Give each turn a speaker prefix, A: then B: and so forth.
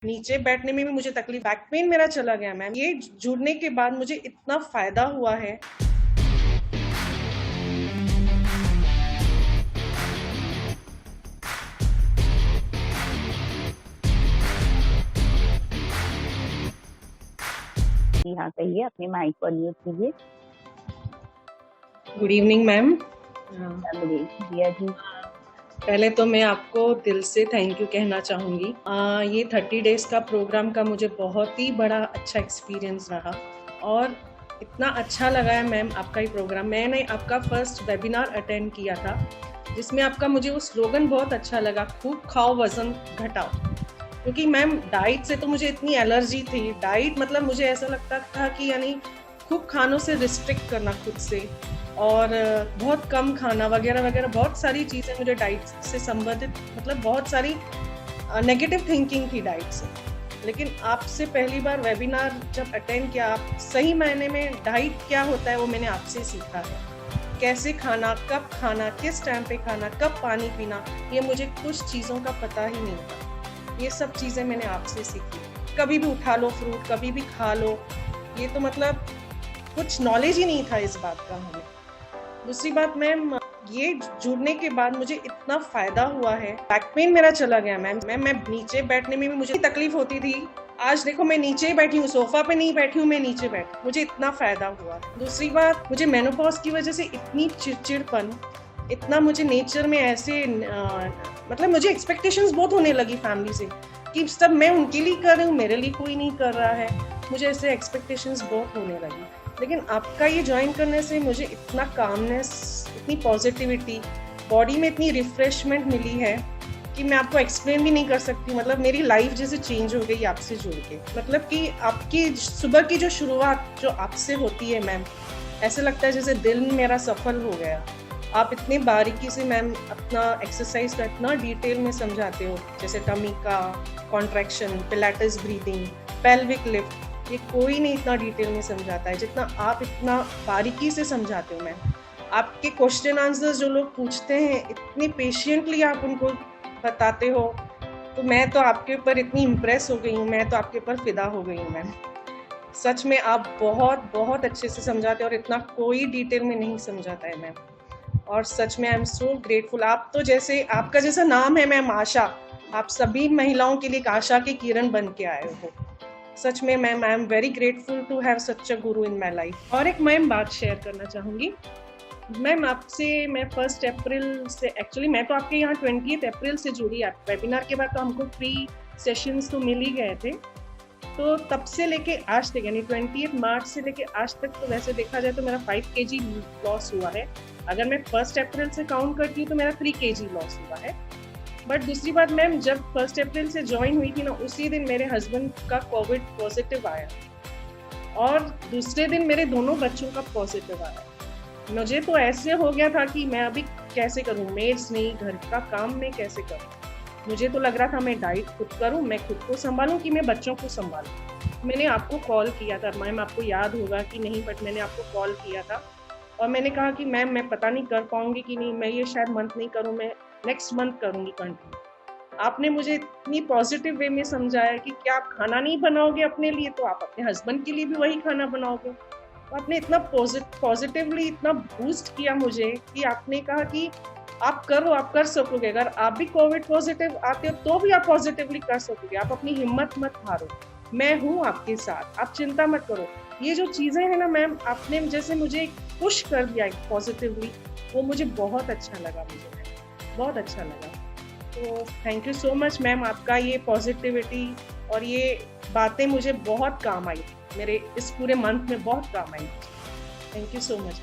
A: नीचे बैठने में भी मुझे तकलीफ, बैक पेन मेरा चला गया मैम। ये जुड़ने के बाद मुझे इतना फायदा हुआ है।
B: जी हाँ, कहिए, अपने माइक को अनम्यूट कीजिए।
A: Good evening ma'am.
B: Good evening दिया जी।
A: पहले तो मैं आपको दिल से थैंक यू कहना चाहूँगी। ये 30 डेज़ का प्रोग्राम का मुझे बहुत ही बड़ा अच्छा एक्सपीरियंस रहा और इतना अच्छा लगा है मैम आपका ये प्रोग्राम। मैंने आपका फर्स्ट वेबिनार अटेंड किया था जिसमें आपका मुझे वो स्लोगन बहुत अच्छा लगा, खूब खाओ वज़न घटाओ। क्योंकि मैम डाइट से तो मुझे इतनी एलर्जी थी। डाइट मतलब मुझे ऐसा लगता था कि यानी खूब खानों से रिस्ट्रिक्ट करना खुद से और बहुत कम खाना वगैरह वगैरह, बहुत सारी चीज़ें मुझे डाइट से संबंधित, मतलब बहुत सारी नेगेटिव थिंकिंग थी डाइट से। लेकिन आपसे पहली बार वेबिनार जब अटेंड किया, आप सही मायने में डाइट क्या होता है वो मैंने आपसे सीखा है। कैसे खाना, कब खाना, किस टाइम पे खाना, कब पानी पीना, ये मुझे कुछ चीज़ों का पता ही नहीं था। ये सब चीज़ें मैंने आपसे सीखी। कभी भी उठा लो फ्रूट, कभी भी खा लो, ये तो मतलब कुछ नॉलेज ही नहीं था इस बात का हमें। दूसरी बात मैम, ये जुड़ने के बाद मुझे इतना फायदा हुआ है, बैक पेन मेरा चला गया मैम। मैं नीचे बैठने में भी मुझे तकलीफ होती थी। आज देखो मैं नीचे ही बैठी हूँ, सोफा पे नहीं बैठी हूँ, मैं नीचे बैठी, मुझे इतना फायदा हुआ। दूसरी बात, मुझे मेनोपॉज की वजह से इतनी चिड़चिड़पन, इतना मुझे नेचर में ऐसे मतलब मुझे एक्सपेक्टेशंस बहुत होने लगी फैमिली से कि सब मैं उनके लिए कर रही हूँ, मेरे लिए कोई नहीं कर रहा है। मुझे ऐसे एक्सपेक्टेशंस बहुत होने लगी। लेकिन आपका ये ज्वाइन करने से मुझे इतना कामनेस, इतनी पॉजिटिविटी, बॉडी में इतनी रिफ्रेशमेंट मिली है कि मैं आपको एक्सप्लेन भी नहीं कर सकती। मतलब मेरी लाइफ जैसे चेंज हो गई आपसे जुड़ के। मतलब कि आपकी सुबह की जो शुरुआत जो आपसे होती है मैम, ऐसे लगता है जैसे दिल मेरा सफल हो गया। आप इतने बारीकी से मैम अपना एक्सरसाइज का इतना डिटेल में समझाते हो, जैसे टमी का contraction, Pilates breathing, pelvic lift, ये कोई नहीं इतना डिटेल में समझाता है जितना आप इतना बारीकी से समझाते हो मैम। आपके क्वेश्चन आंसर्स जो लोग पूछते हैं, इतनी पेशेंटली आप उनको बताते हो, तो मैं तो आपके ऊपर इतनी इम्प्रेस हो गई हूँ, मैं तो आपके ऊपर फिदा हो गई हूँ मैम। सच में आप बहुत बहुत अच्छे से समझाते हो और इतना कोई डिटेल में नहीं समझाता है मैम। और सच में आई एम सो ग्रेटफुल। आप तो जैसे आपका जैसा नाम है मैम, आशा, आप सभी महिलाओं के लिए एक आशा की किरण बन के आए हो। सच में ma'am, I am very grateful to have such a guru in my life. और एक मैम बात शेयर करना चाहूँगी मैम आपसे। मैं 1 अप्रैल से, एक्चुअली मैं तो आपके यहाँ 20 अप्रैल से जुड़ी। आप वेबिनार के बाद तो हमको फ्री सेशंस तो मिल ही गए थे, तो तब से लेके आज तक, यानी 20 मार्च से लेके आज तक, तो वैसे देखा जाए तो मेरा 5 kg लॉस हुआ है। अगर मैं 1 अप्रैल से काउंट करती हूँ तो मेरा 3 kg लॉस हुआ है। बट दूसरी बात मैम, जब 1 अप्रैल से ज्वाइन हुई थी ना, उसी दिन मेरे हस्बैंड का कोविड पॉजिटिव आया और दूसरे दिन मेरे दोनों बच्चों का पॉजिटिव आया। मुझे तो ऐसे हो गया था कि मैं अभी कैसे करूँ, मेड्स नहीं, घर का काम मैं कैसे करूँ। मुझे तो लग रहा था मैं डाइट खुद करूँ, मैं खुद को संभालूँ कि मैं बच्चों को संभालूँ। मैंने आपको कॉल किया था मैम, आपको याद होगा कि नहीं, बट मैंने आपको कॉल किया था और मैंने कहा कि मैम मैं पता नहीं कर पाऊँगी कि नहीं, मैं ये शायद मंथ नहीं करूँ, मैं नेक्स्ट मंथ करूँगी कंटिन्यू। आपने मुझे इतनी पॉजिटिव वे में समझाया कि क्या आप खाना नहीं बनाओगे अपने लिए, तो आप अपने हस्बैंड के लिए भी वही खाना बनाओगे। तो आपने इतना पॉजिटिवली इतना बूस्ट किया मुझे कि आपने कहा कि आप करो, आप कर सकोगे। अगर आप भी कोविड पॉजिटिव आते हो तो भी आप पॉजिटिवली कर सकोगे। आप अपनी हिम्मत मत हारो, मैं हूँ आपके साथ, आप चिंता मत करो। ये जो चीज़ें हैं ना मैम, आपने जैसे मुझे पुश कर दिया पॉजिटिवली, वो मुझे बहुत अच्छा लगा, मुझे बहुत अच्छा लगा। तो thank you so much ma'am, आपका ये पॉजिटिविटी और ये बातें मुझे बहुत काम आई, मेरे इस पूरे मंथ में बहुत काम आई। Thank you so much.